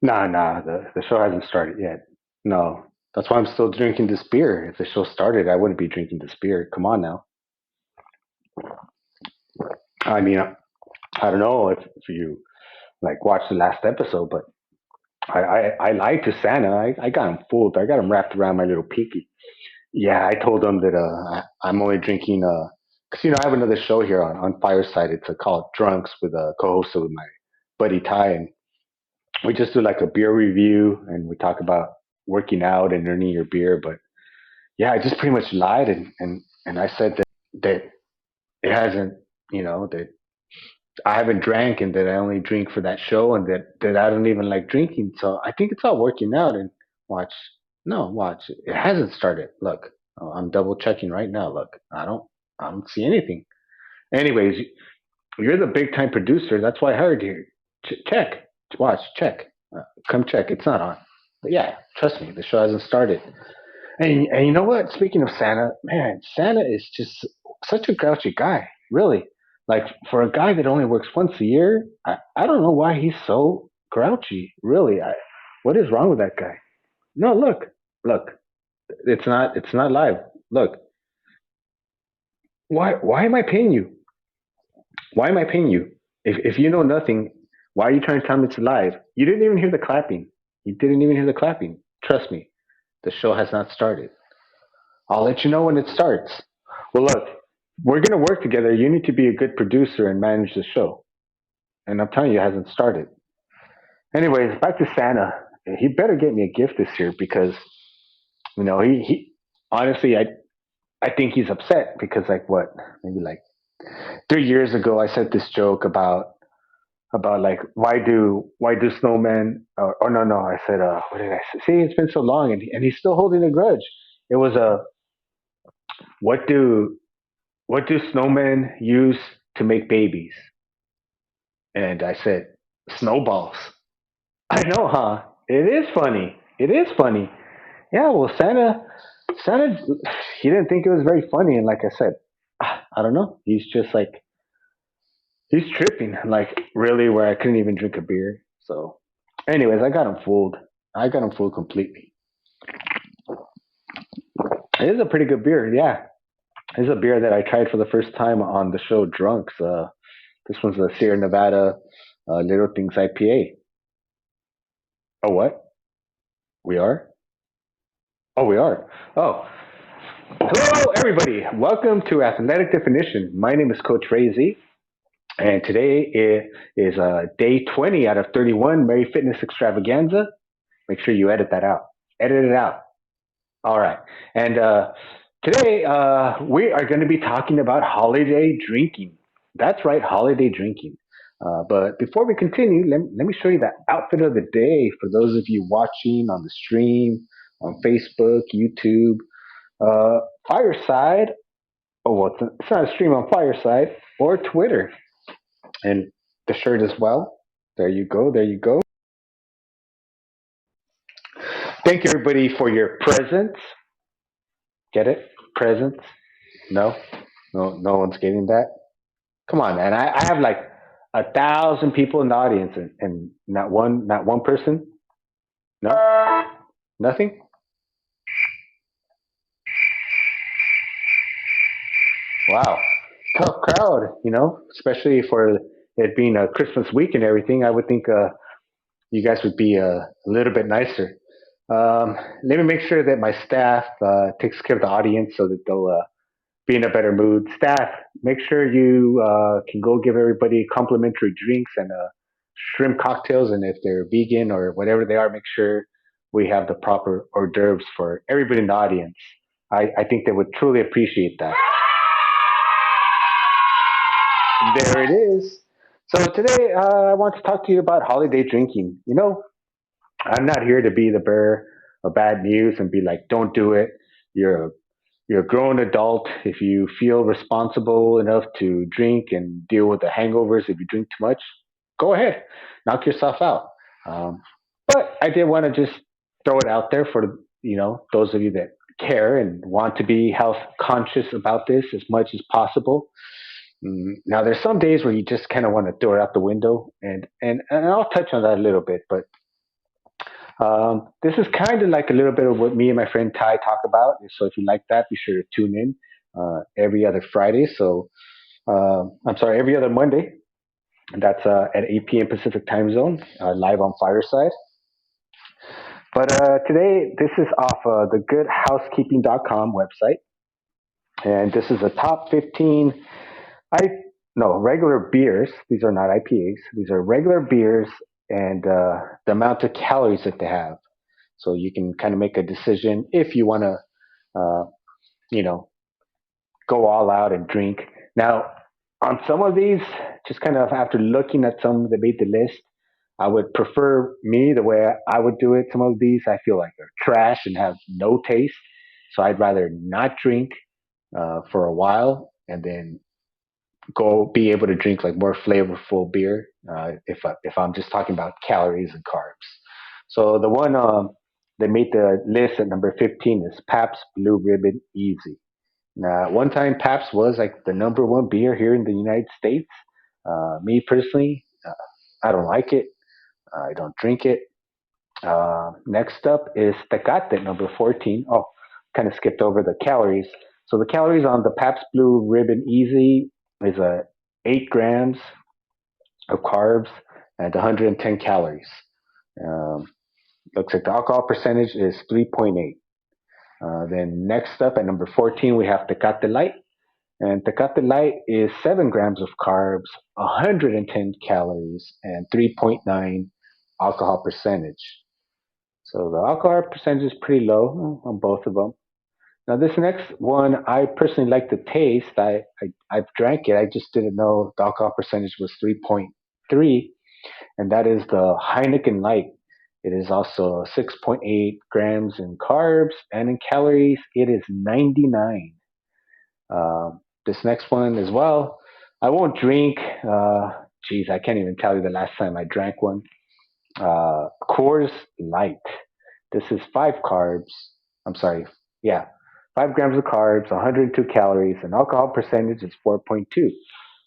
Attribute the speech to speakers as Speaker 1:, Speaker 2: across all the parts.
Speaker 1: Nah. The show hasn't started yet. No, that's why I'm still drinking this beer. If the show started, I wouldn't be drinking this beer. Come on now. I mean, I don't know if you like watched the last episode, but I lied to Santa. I got him fooled. I got him wrapped around my little pinky. Yeah, I told him that I'm only drinking because I have another show here on Fireside. It's called Drunks with a co-host with my buddy Ty, and we just do like a beer review and we talk about working out and earning your beer. But yeah, I just pretty much lied and I said that it hasn't, that I haven't drank and that I only drink for that show and that I don't even like drinking. So I think it's all working out. And watch, no, watch, it hasn't started. Look, I'm double checking right now. Look, I don't see anything. Anyways, you're the big time producer. That's why I hired you. Check, watch, check, come check. It's not on. But yeah, trust me, the show hasn't started. And you know what? Speaking of Santa, man, Santa is just such a grouchy guy. Really, like for a guy that only works once a year, I don't know why he's so grouchy. Really, what is wrong with that guy? No, look, it's not live. Look, why am I paying you? Why am I paying you? If you know nothing, why are you trying to tell me it's live? You didn't even hear the clapping. You didn't even hear the clapping. Trust me, the show has not started. I'll let you know when it starts. Well, look, we're going to work together. You need to be a good producer and manage the show. And I'm telling you, it hasn't started. Anyways, back to Santa. He better get me a gift this year because, he honestly, I think he's upset because, like, what, maybe like 3 years ago, I said this joke about like why do snowmen or no I said what did I say? See, it's been so long and he's still holding a grudge. It was a what do what do snowmen use to make babies? And I said, snowballs. I know, huh? It is funny. It is funny. Yeah, well, Santa, he didn't think it was very funny. And like I said, I don't know. He's just like, he's tripping. Like, really, where I couldn't even drink a beer. So, anyways, I got him fooled. I got him fooled completely. It is a pretty good beer. Yeah. It's a beer that I tried for the first time on the show Drunks. This one's the Sierra Nevada Little Things IPA. Oh, what? We are? Oh, we are. Oh, hello, everybody. Welcome to Athletic Definition. My name is Coach Razy, and today is day 20 out of 31 Merry Fitness Extravaganza. Make sure you edit that out. Edit it out. All right. And today we are going to be talking about holiday drinking. That's right, holiday drinking. But before we continue, let me show you the outfit of the day for those of you watching on the stream, on Facebook, YouTube, uh, Fireside. Oh, well, it's not a stream on Fireside or Twitter. And the shirt as well. There you go. There you go. Thank you, everybody, for your presence. Get it? Presence? No? No one's getting that? Come on, man. I have like 1,000 people in the audience and not one person? No? Nothing? Wow. Tough crowd, especially for it being a Christmas week and everything. I would think you guys would be a little bit nicer. Let me make sure that my staff takes care of the audience so that they'll be in a better mood. Staff, make sure you can go give everybody complimentary drinks and shrimp cocktails. And if they're vegan or whatever they are, make sure we have the proper hors d'oeuvres for everybody in the audience. I think they would truly appreciate that. There it is. So today I want to talk to you about holiday drinking. I'm not here to be the bearer of bad news and be like, don't do it. You're a, you're a grown adult. If you feel responsible enough to drink and deal with the hangovers if you drink too much, go ahead, knock yourself out. Um, but I did want to just throw it out there for those of you that care and want to be health conscious about this as much as possible. Now, there's some days where you just kind of want to throw it out the window, and I'll touch on that a little bit. But This is kind of like a little bit of what me and my friend Ty talk about. So if you like that, be sure to tune in every other Friday. So I'm sorry, every other Monday. That's at 8 p.m. Pacific time zone, live on Fireside. But today, this is off the goodhousekeeping.com website. And this is a top 15 I no regular beers. These are not IPAs. These are regular beers and the amount of calories that they have. So you can kind of make a decision if you want to, uh, you know, go all out and drink. Now, on some of these, just kind of after looking at some that made the list, I would prefer me the way I would do it. Some of these I feel like are trash and have no taste. So I'd rather not drink for a while and then go be able to drink like more flavorful beer if I'm just talking about calories and carbs. So the one that made the list at number 15 is Pabst Blue Ribbon Easy. Now, one time Pabst was like the number one beer here in the United States. Me personally, I don't like it. I don't drink it. Next up is Tecate, number 14. Oh, kind of skipped over the calories. So the calories on the Pabst Blue Ribbon Easy is 8 grams of carbs and 110 calories. Um, Looks like the alcohol percentage is 3.8. Then next up at number 14, we have Tecate Light. And Tecate Light is 7 grams of carbs, 110 calories, and 3.9 alcohol percentage. So the alcohol percentage is pretty low on both of them. Now this next one, I personally like the taste. I've drank it. I just didn't know the alcohol percentage was 3.3, and that is the Heineken Light. It is also 6.8 grams in carbs, and in calories, it is 99. This next one as well. I won't drink. Geez, I can't even tell you the last time I drank one. Coors Light. This is 5 carbs. I'm sorry. Yeah, 5 grams of carbs, 102 calories, and alcohol percentage is 4.2,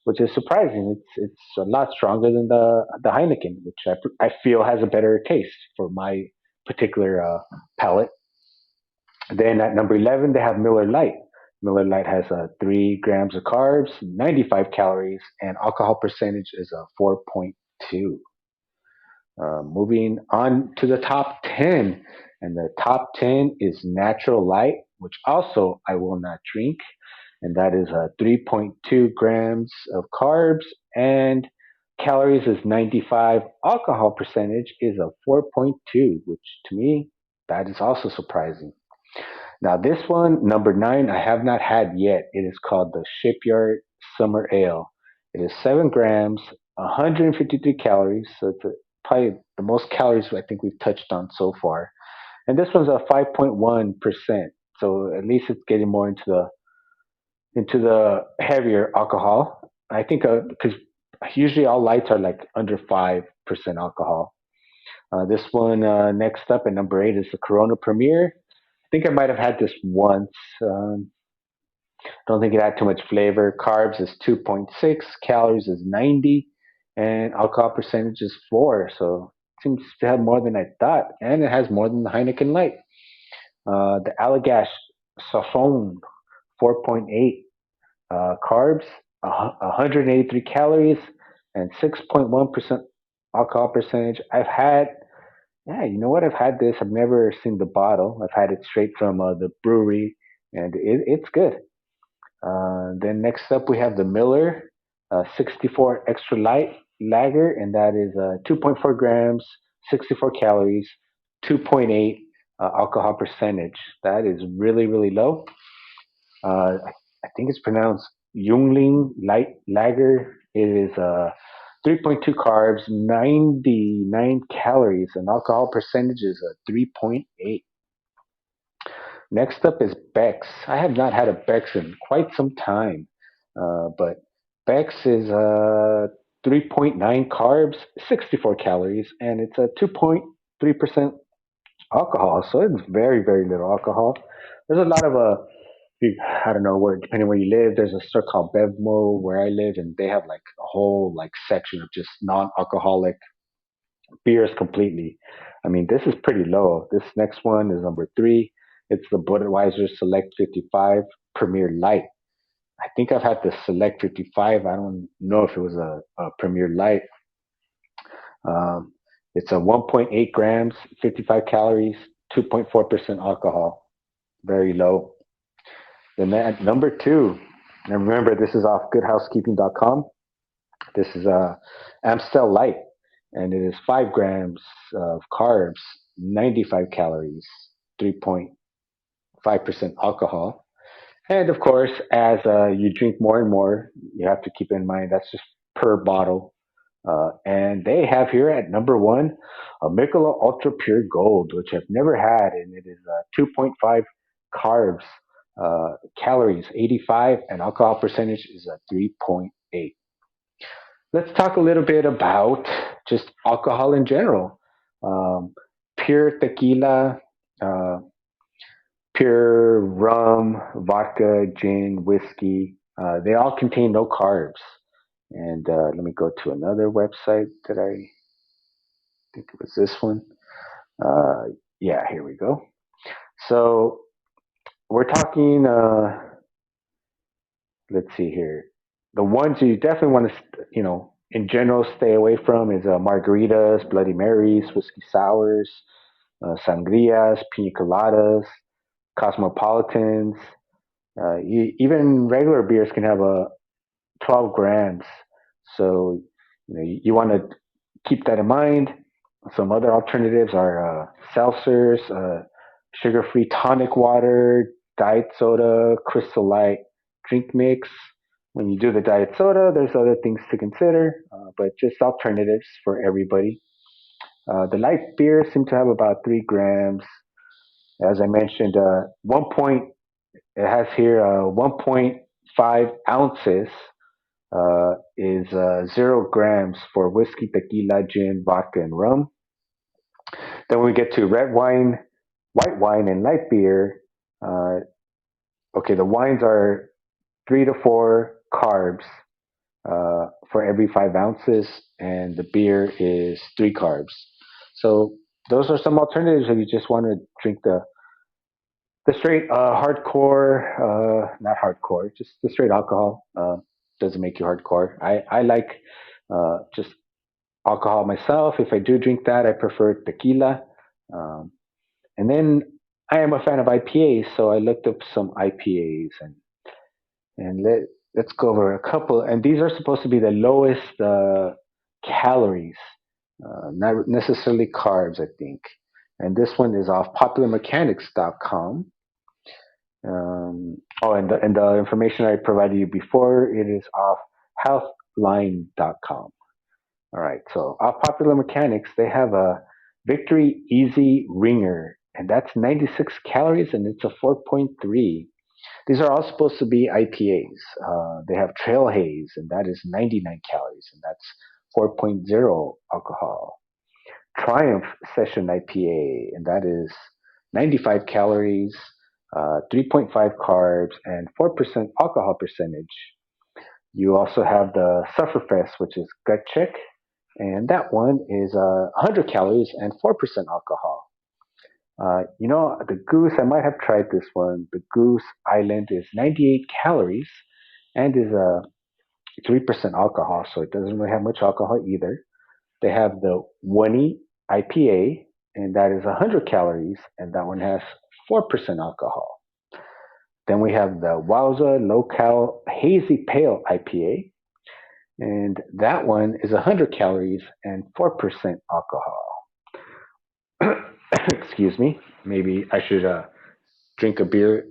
Speaker 1: which is surprising. It's a lot stronger than the Heineken, which I feel has a better taste for my particular palate. Then at number 11, they have Miller Lite. Miller Lite has 3 grams of carbs, 95 calories, and alcohol percentage is 4.2. Moving on to the top 10. And the top 10 is Natural Light, which also I will not drink. And that is 3.2 grams of carbs and calories is 95. Alcohol percentage is 4.2, which to me, that is also surprising. Now, this one, number 9, I have not had yet. It is called the Shipyard Summer Ale. It is 7 grams, 153 calories. So it's probably the most calories I think we've touched on so far. And this one's a 5.1%. So at least it's getting more into the heavier alcohol. I think because usually all lights are like under 5% alcohol. This one next up at number 8 is the Corona Premier. I think I might have had this once. Um, don't think it had too much flavor. Carbs is 2.6, calories is 90, and alcohol percentage is 4. So it seems to have more than I thought, and it has more than the Heineken Light. The Allagash Saffron, 4.8 carbs, 183 calories, and 6.1% alcohol percentage. Yeah, you know what? I've had this. I've never seen the bottle. I've had it straight from the brewery, and it's good. Then next up we have the Miller 64 Extra Light Lager, and that is 2.4 grams, 64 calories, 2.8 alcohol percentage. That is really really low. I think it's pronounced Jungling Light Lager. It is 3.2 carbs, 99 calories, and alcohol percentage is 3.8. Next up is Bex. I have not had a Bex in quite some time, but Bex is 3.9 carbs, 64 calories, and it's a 2.3% alcohol. So it's very, very little alcohol. There's a lot of I don't know where, depending where you live. There's a store called Bevmo where I live, and they have like a whole like section of just non-alcoholic beers completely. I mean, this is pretty low. This next one is number three. It's the Budweiser Select 55 Premier Light. I think I've had the Select 55. I don't know if it was a Premier Light. Um, it's a 1.8 grams, 55 calories, 2.4% alcohol. Very low. Then at number two, and remember this is off goodhousekeeping.com. This is Amstel Light, and it is 5 grams of carbs, 95 calories, 3.5% alcohol. And of course, as you drink more and more, you have to keep in mind that's just per bottle. And they have here at number one a Michelob Ultra Pure Gold, which I've never had, and it is 2.5 carbs, calories 85, and alcohol percentage is 3.8. Let's talk a little bit about just alcohol in general. Um, Pure tequila, uh, pure rum, vodka, gin, whiskey, they all contain no carbs. And let me go to another website that I think it was this one. Uh, yeah, here we go. So we're talking, let's see here. The ones you definitely want to, in general, stay away from is margaritas, Bloody Marys, whiskey sours, sangrias, pina coladas, cosmopolitans. Even regular beers can have a 12 grams. So, you want to keep that in mind. Some other alternatives are seltzers, sugar-free tonic water, diet soda, Crystal Light drink mix. When you do the diet soda, there's other things to consider, but just alternatives for everybody. The light beers seem to have about 3 grams. As I mentioned, it has here 1.5 ounces is 0 grams for whiskey, tequila, gin, vodka, and rum. Then when we get to red wine, white wine, and light beer, uh, okay, the wines are 3 to 4 carbs for every 5 ounces, and the beer is 3 carbs. So those are some alternatives if you just want to drink the straight hardcore, not hardcore, just the straight alcohol. Doesn't make you hardcore. I like just alcohol myself. If I do drink that, I prefer tequila. Um, and then I am a fan of IPAs, so I looked up some IPAs and let's go over a couple. And these are supposed to be the lowest calories, not necessarily carbs, I think. And this one is off popularmechanics.com. And the information I provided you before, it is off healthline.com. All right, so off Popular Mechanics, they have a Victory Easy Ringer, and that's 96 calories, and it's a 4.3. These are all supposed to be IPAs. They have Trail Haze, and that is 99 calories, and that's 4.0 alcohol. Triumph Session IPA, and that is 95 calories, 3.5 carbs, and 4% alcohol percentage. You also have the Sufferfest, which is Gut Check, and that one is 100 calories and 4% alcohol. The Goose, I might have tried this one. The Goose Island is 98 calories and is 3% alcohol, so it doesn't really have much alcohol either. They have the Winnie IPA, and that is 100 calories, and that one has 4% alcohol. Then we have the Wowza Low Cal Hazy Pale IPA, and that one is 100 calories and 4% alcohol. Excuse me. Maybe I should drink a beer.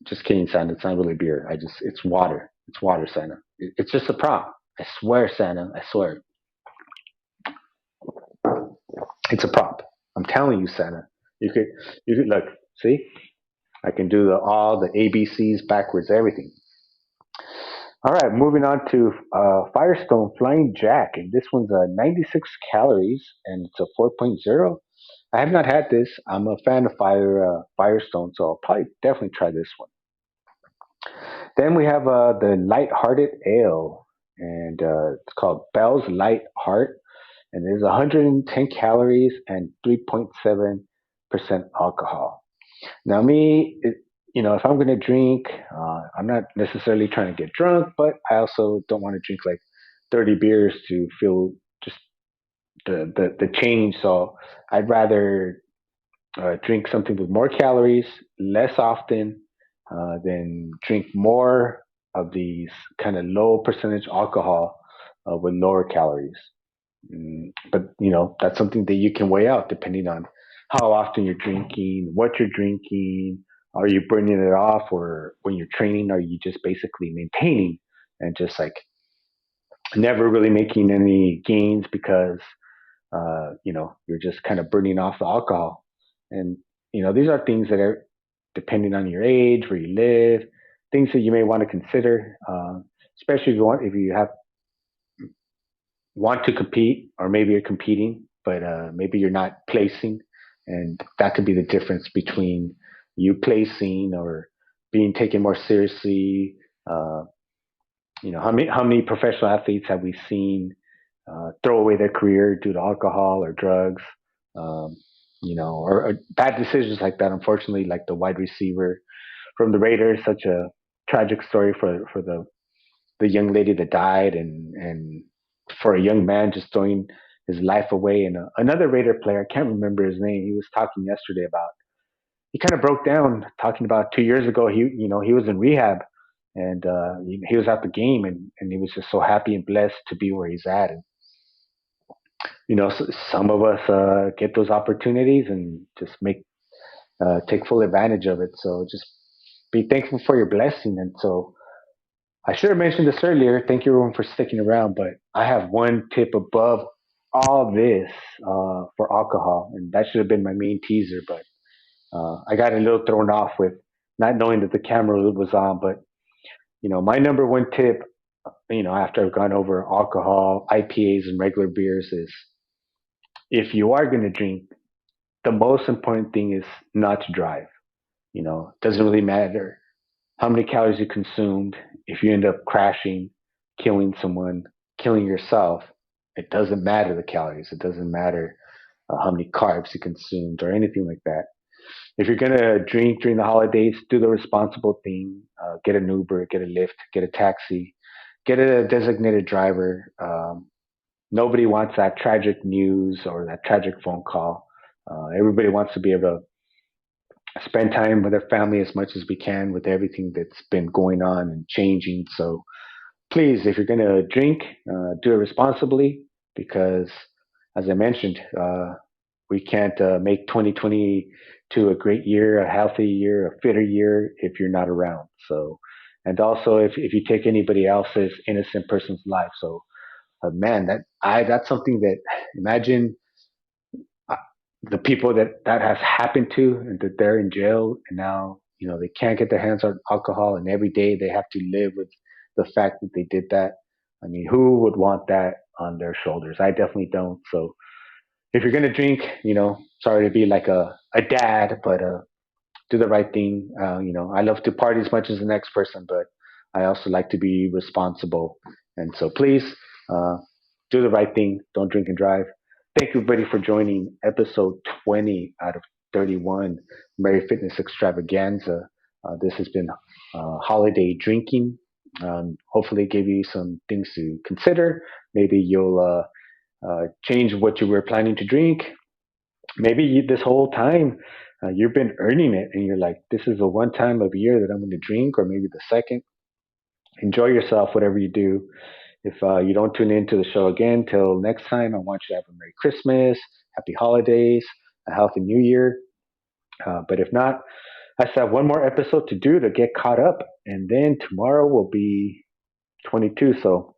Speaker 1: Just kidding, Santa. It's not really beer. It's water. It's water, Santa. It's just a prop. I swear, Santa. I swear. It's a prop. I'm telling you, Santa. You could look. See, I can do all the ABCs backwards, everything. All right, moving on to Firestone Flying Jack, and this one's 96 calories, and it's a 4.0. I have not had this. I'm a fan of Firestone, so I'll probably definitely try this one. Then we have the Light-Hearted Ale, and it's called Bell's Light Heart, and there's 110 calories and 3.7% alcohol. Now, me, if I'm going to drink, I'm not necessarily trying to get drunk, but I also don't want to drink like 30 beers to feel just the change. So I'd rather drink something with more calories less often than drink more of these kind of low percentage alcohol with lower calories. But that's something that you can weigh out depending on how often you're drinking, what you're drinking. Are you burning it off, or when you're training, are you just basically maintaining and just like never really making any gains because you're just kind of burning off the alcohol. And these are things that are depending on your age, where you live, things that you may want to consider, especially if you have want to compete, or maybe you're competing, but maybe you're not placing, and that could be the difference between you placing or being taken more seriously. Uh, how many professional athletes have we seen throw away their career due to alcohol or drugs, um, or bad decisions like that. Unfortunately, like the wide receiver from the Raiders, such a tragic story for the young lady that died, and for a young man just throwing his life away. And another Raider player, I can't remember his name. He was talking yesterday about. He kind of broke down talking about 2 years ago. He was in rehab, and he was at the game, and he was just so happy and blessed to be where he's at. And some of us get those opportunities and just take full advantage of it. So just be thankful for your blessing. And so I should have mentioned this earlier. Thank you everyone for sticking around, but I have one tip above all this for alcohol, and that should have been my main teaser, but I got a little thrown off with not knowing that the camera was on. But my number one tip, after I've gone over alcohol, IPAs, and regular beers, is if you are going to drink, the most important thing is not to drive. It doesn't really matter how many calories you consumed. If you end up crashing, killing someone, killing yourself, it doesn't matter the calories. It doesn't matter how many carbs you consumed or anything like that. If you're gonna drink during the holidays, do the responsible thing. Get an Uber, get a Lyft, get a taxi, get a designated driver. Nobody wants that tragic news or that tragic phone call. Everybody wants to be able to spend time with their family as much as we can with everything that's been going on and changing. So please, if you're going to drink, do it responsibly because, as I mentioned, we can't make 2022 a great year, a healthy year, a fitter year if you're not around. So, and also if you take anybody else's innocent person's life. So, man, that's something that imagine uh, the people that has happened to and that they're in jail and now they can't get their hands on alcohol and every day they have to live with the fact that they did that. I mean, who would want that on their shoulders? I definitely don't. So if you're gonna drink, sorry to be like a dad, but do the right thing. I love to party as much as the next person, but I also like to be responsible. And so please uh, do the right thing. Don't drink and drive. Thank you, everybody, for joining episode 20 out of 31 Merry Fitness Extravaganza. This has been holiday drinking. Hopefully, it gave you some things to consider. Maybe you'll change what you were planning to drink. Maybe this whole time you've been earning it and you're like, this is the one time of year that I'm going to drink, or maybe the second. Enjoy yourself, whatever you do. If you don't tune into the show again till next time, I want you to have a Merry Christmas, Happy Holidays, a healthy New Year. But if not, I still have one more episode to do to get caught up, and then tomorrow will be 22. So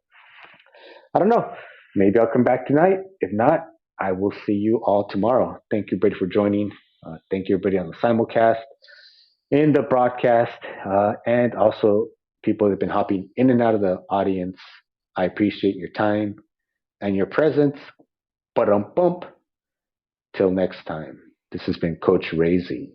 Speaker 1: I don't know. Maybe I'll come back tonight. If not, I will see you all tomorrow. Thank you, everybody, for joining. Thank you, everybody, on the simulcast, in the broadcast, and also people that have been hopping in and out of the audience. I appreciate your time and your presence. But bump. Till next time. This has been Coach Razy.